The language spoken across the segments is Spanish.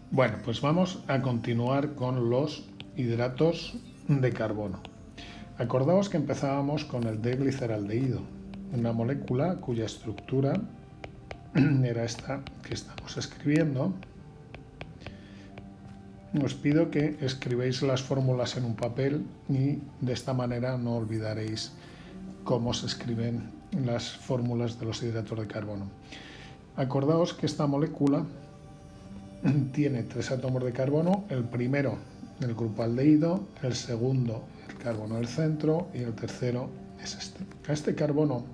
Bueno, pues vamos a continuar con los hidratos de carbono. Acordaos que empezábamos con el D-gliceraldehído, una molécula cuya estructura era esta que estamos escribiendo. Os pido que escribáis las fórmulas en un papel y de esta manera no olvidaréis cómo se escriben las fórmulas de los hidratos de carbono. Acordaos que esta molécula tiene 3 átomos de carbono, el primero el grupo aldehído, el segundo el carbono del centro y el tercero es este. A este carbono,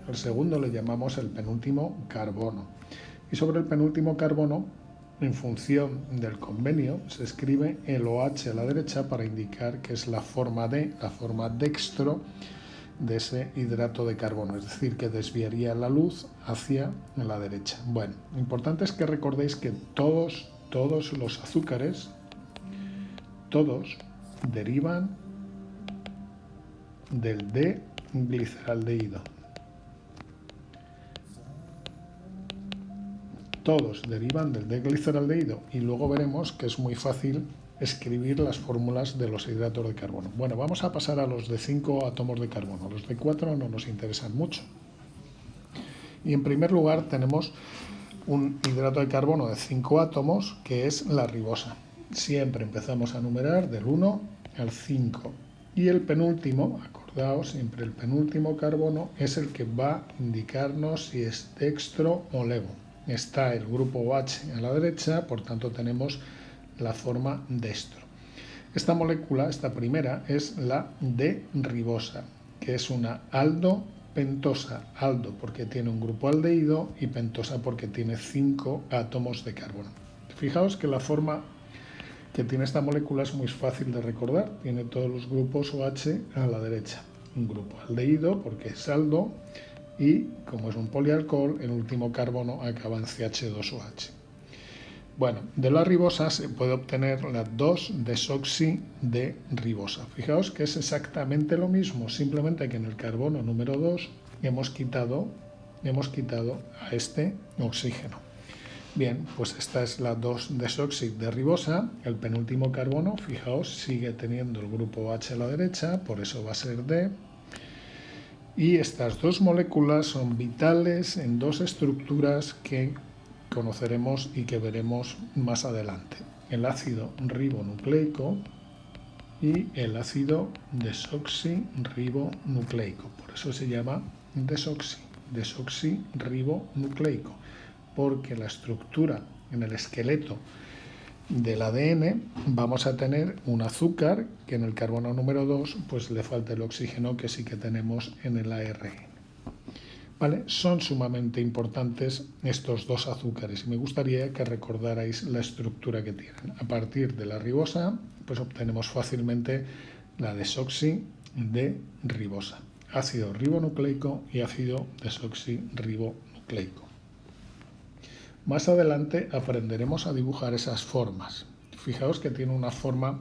el segundo, le llamamos el penúltimo carbono. Y sobre el penúltimo carbono, en función del convenio, se escribe el OH a la derecha para indicar que es la forma D, la forma dextro de ese hidrato de carbono, es decir, que desviaría la luz hacia la derecha. Bueno, lo importante es que recordéis que todos los azúcares, todos derivan del D-gliceraldehído. Todos derivan del D-gliceraldehído y luego veremos que es muy fácil escribir las fórmulas de los hidratos de carbono. Bueno, vamos a pasar a los de 5 átomos de carbono. Los de 4 no nos interesan mucho. Y en primer lugar tenemos un hidrato de carbono de 5 átomos que es la ribosa. Siempre empezamos a numerar del 1 al 5. Y el penúltimo, acordaos, siempre el penúltimo carbono es el que va a indicarnos si es dextro o levo. Está el grupo OH a la derecha, por tanto tenemos la forma dextro. Esta molécula, esta primera, es la D-ribosa, que es una aldopentosa. Aldo porque tiene un grupo aldehído y pentosa porque tiene 5 átomos de carbono. Fijaos que la forma que tiene esta molécula es muy fácil de recordar. Tiene todos los grupos OH a la derecha. Un grupo aldehído porque es aldo y, como es un polialcohol, el último carbono acaba en CH2OH. Bueno, de la ribosa se puede obtener la 2-desoxi-D-ribosa. Fijaos que es exactamente lo mismo, simplemente que en el carbono número 2 hemos quitado a este oxígeno. Bien, pues esta es la 2-desoxi-D-ribosa. El penúltimo carbono, fijaos, sigue teniendo el grupo OH a la derecha, por eso va a ser D. Y estas dos moléculas son vitales en dos estructuras que conoceremos y que veremos más adelante: el ácido ribonucleico y el ácido desoxirribonucleico. Por eso se llama desoxirribonucleico, porque la estructura en el esqueleto del ADN vamos a tener un azúcar que en el carbono número 2 pues le falta el oxígeno que sí que tenemos en el ARN. ¿Vale? Son sumamente importantes estos dos azúcares y me gustaría que recordarais la estructura que tienen. A partir de la ribosa, pues obtenemos fácilmente la desoxi-D-ribosa, ácido ribonucleico y ácido desoxirribonucleico. Más adelante aprenderemos a dibujar esas formas. Fijaos que tiene una forma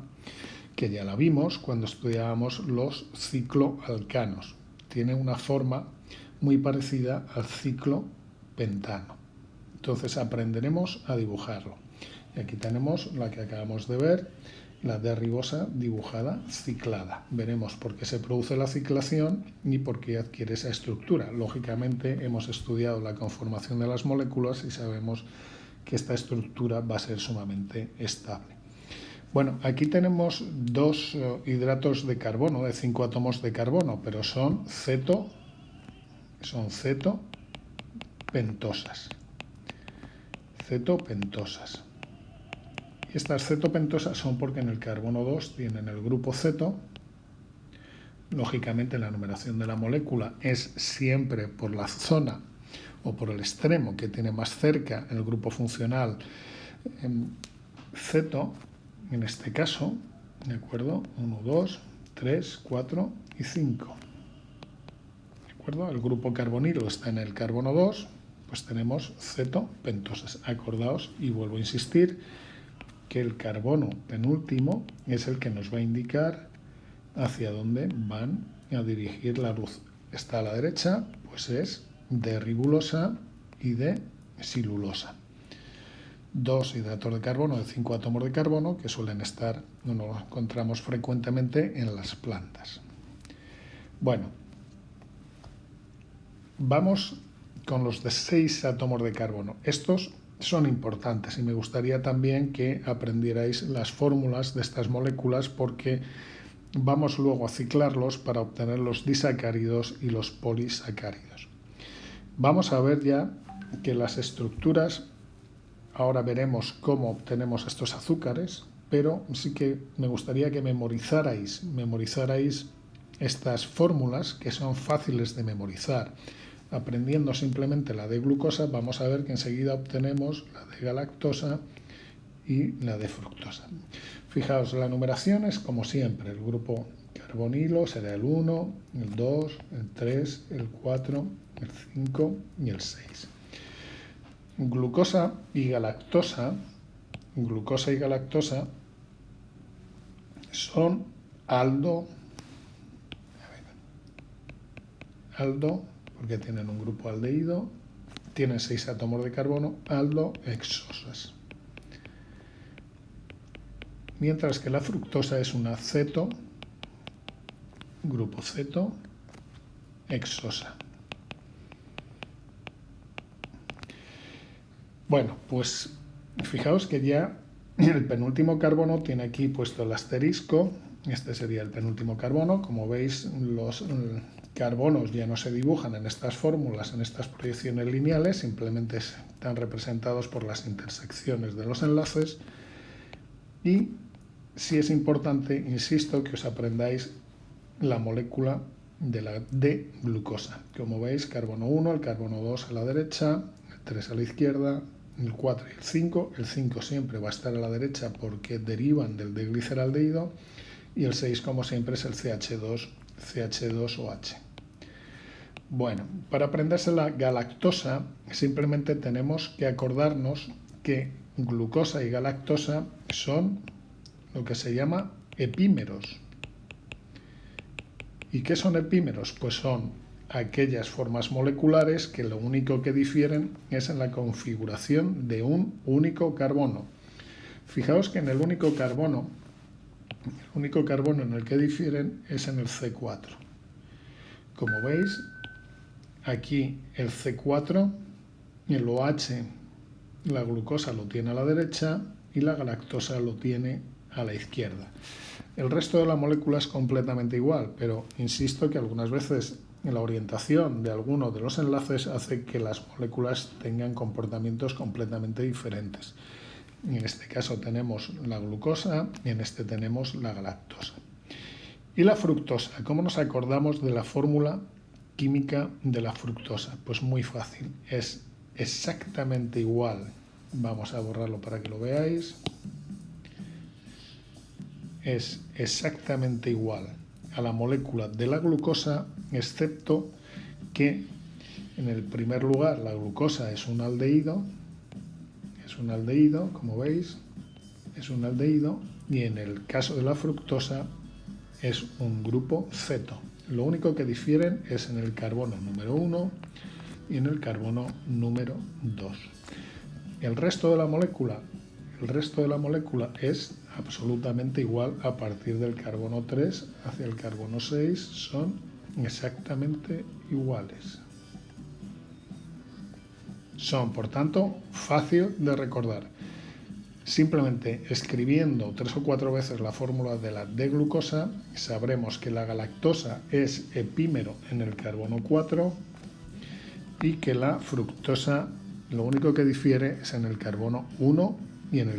que ya la vimos cuando estudiábamos los cicloalcanos. Tiene una forma muy parecida al ciclopentano. Entonces aprenderemos a dibujarlo. Y aquí tenemos la que acabamos de ver, la D-ribosa dibujada ciclada. Veremos por qué se produce la ciclación y por qué adquiere esa estructura. Lógicamente hemos estudiado la conformación de las moléculas y sabemos que esta estructura va a ser sumamente estable. Bueno, aquí tenemos dos hidratos de carbono, de 5 átomos de carbono, pero son cetopentosas. Cetopentosas. Y estas cetopentosas son porque en el carbono 2 tienen el grupo ceto. Lógicamente la numeración de la molécula es siempre por la zona o por el extremo que tiene más cerca el grupo funcional ceto, en este caso, ¿de acuerdo? 1, 2, 3, 4 y 5. El grupo carbonilo está en el carbono 2, pues tenemos cetopentosas. Acordaos, y vuelvo a insistir, que el carbono penúltimo es el que nos va a indicar hacia dónde van a dirigir la luz. Está a la derecha, pues es D-ribulosa y D-silulosa. 2 hidratos de carbono de 5 átomos de carbono que suelen estar, no los encontramos frecuentemente en las plantas. Bueno, vamos con los de 6 átomos de carbono. Estos son importantes y me gustaría también que aprendierais las fórmulas de estas moléculas porque vamos luego a ciclarlos para obtener los disacáridos y los polisacáridos. Vamos a ver ya que las estructuras, ahora veremos cómo obtenemos estos azúcares, pero sí que me gustaría que memorizarais estas fórmulas que son fáciles de memorizar. Aprendiendo simplemente la de glucosa, vamos a ver que enseguida obtenemos la de galactosa y la de fructosa. Fijaos, la numeración es como siempre. El grupo carbonilo será el 1, el 2, el 3, el 4, el 5 y el 6. Glucosa y galactosa son aldo, porque tienen un grupo aldehído, tienen 6 átomos de carbono, aldohexosas. Mientras que la fructosa es una ceto, grupo ceto, hexosa. Bueno, pues fijaos que ya el penúltimo carbono tiene aquí puesto el asterisco. Este sería el penúltimo carbono. Como veis, los carbonos ya no se dibujan en estas fórmulas, en estas proyecciones lineales, simplemente están representados por las intersecciones de los enlaces. Y sí es importante, insisto, que os aprendáis la molécula de la D-glucosa. Como veis, carbono 1, el carbono 2 a la derecha, el 3 a la izquierda, el 4 y el 5. El 5 siempre va a estar a la derecha porque derivan del D-gliceraldehído y el 6, como siempre, es el CH2OH. Bueno, para aprenderse la galactosa, simplemente tenemos que acordarnos que glucosa y galactosa son lo que se llama epímeros. ¿Y qué son epímeros? Pues son aquellas formas moleculares que lo único que difieren es en la configuración de un único carbono. Fijaos que en el único carbono en el que difieren es en el C4. Como veis, aquí el C4, el OH, la glucosa lo tiene a la derecha y la galactosa lo tiene a la izquierda. El resto de la molécula es completamente igual, pero insisto que algunas veces la orientación de alguno de los enlaces hace que las moléculas tengan comportamientos completamente diferentes. En este caso tenemos la glucosa y en este tenemos la galactosa. ¿Y la fructosa? ¿Cómo nos acordamos de la fórmula química de la fructosa? Pues muy fácil, es exactamente igual. Vamos a borrarlo para que lo veáis. Es exactamente igual a la molécula de la glucosa, excepto que en el primer lugar la glucosa es un aldehído, como veis, es un aldehído, y en el caso de la fructosa es un grupo ceto. Lo único que difieren es en el carbono número 1 y en el carbono número 2. El resto de la molécula es absolutamente igual a partir del carbono 3 hacia el carbono 6, son exactamente iguales. Son, por tanto, fácil de recordar. Simplemente escribiendo 3 o 4 veces la fórmula de la D-glucosa, sabremos que la galactosa es epímero en el carbono 4 y que la fructosa lo único que difiere es en el carbono 1 y en el